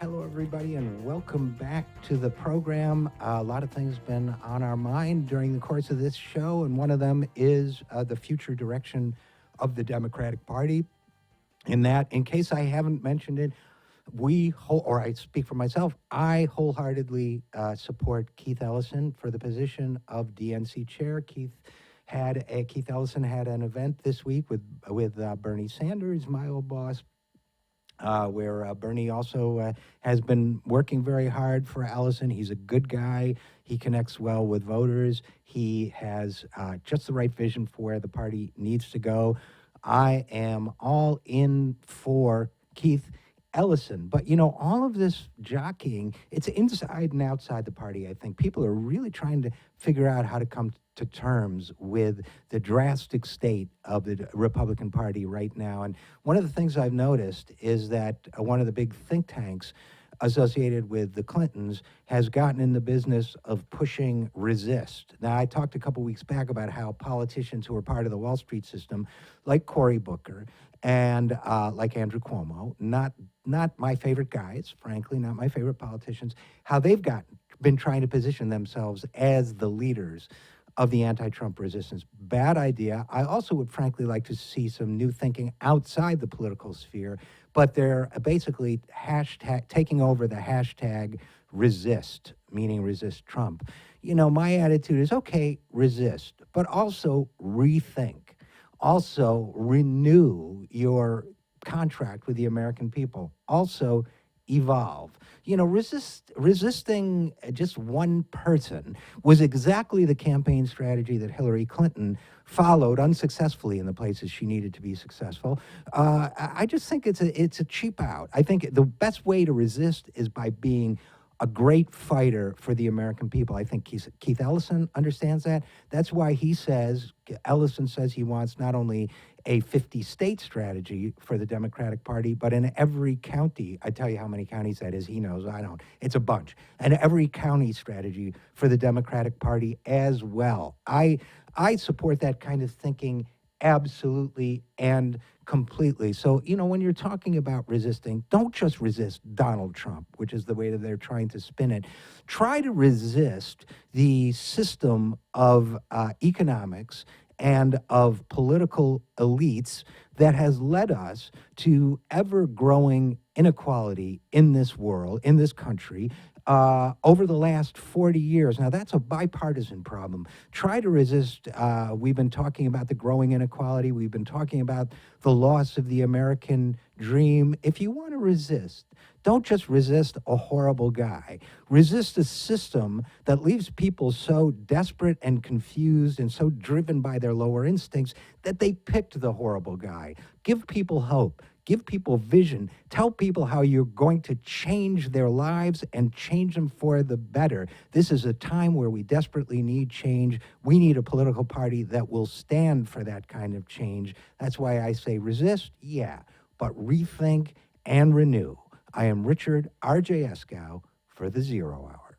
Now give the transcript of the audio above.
Hello, everybody, and welcome back to the program. A lot of things have been on our mind during the course of this show, and one of them is the future direction of the Democratic Party. In that, in case I haven't mentioned it, or I speak for myself, I wholeheartedly support Keith Ellison for the position of DNC chair. Keith Ellison had an event this week with Bernie Sanders, my old boss, where Bernie also has been working very hard for Ellison. He's a good guy. He connects well with voters. He has just the right vision for where the party needs to go. I am all in for Keith Ellison. But, all of this jockeying, it's inside and outside the party, I think. People are really trying to figure out how to come to terms with the drastic state of the Republican Party right now. And one of the things I've noticed is that one of the big think tanks associated with the Clintons has gotten in the business of pushing resist. Now, I talked a couple weeks back about how politicians who are part of the Wall Street system, like Cory Booker and like Andrew Cuomo, not my favorite guys, frankly, not my favorite politicians, how they've been trying to position themselves as the leaders of the anti-Trump resistance. Bad idea. I also would frankly like to see some new thinking outside the political sphere, but they're basically taking over the hashtag resist, meaning resist Trump. My attitude is, okay, resist, but also rethink. Also renew your contract with the American people. Also evolve. Resisting just one person was exactly the campaign strategy that Hillary Clinton followed unsuccessfully in the places she needed to be successful. I just think it's a cheap out. I think the best way to resist is by being a great fighter for the American people. I think Keith Ellison understands that. That's why Ellison says he wants not only a 50-state strategy for the Democratic Party, but in every county. I tell you how many counties that is. He knows, I don't. It's a bunch. And every county strategy for the Democratic Party as well. I support that kind of thinking absolutely and completely. So, when you're talking about resisting, don't just resist Donald Trump, which is the way that they're trying to spin it. Try to resist the system of economics and of political elites that has led us to ever-growing inequality in this world, in this country, over the last 40 years. Now, that's a bipartisan problem. Try to resist. We've been talking about the growing inequality. We've been talking about the loss of the American dream. If you want to resist, don't just resist a horrible guy. Resist a system that leaves people so desperate and confused and so driven by their lower instincts that they picked the horrible guy. Give people hope. Give people vision. Tell people how you're going to change their lives and change them for the better. This is a time where we desperately need change. We need a political party that will stand for that kind of change. That's why I say resist, yeah, but rethink and renew. I am Richard RJ Eskow for the Zero Hour.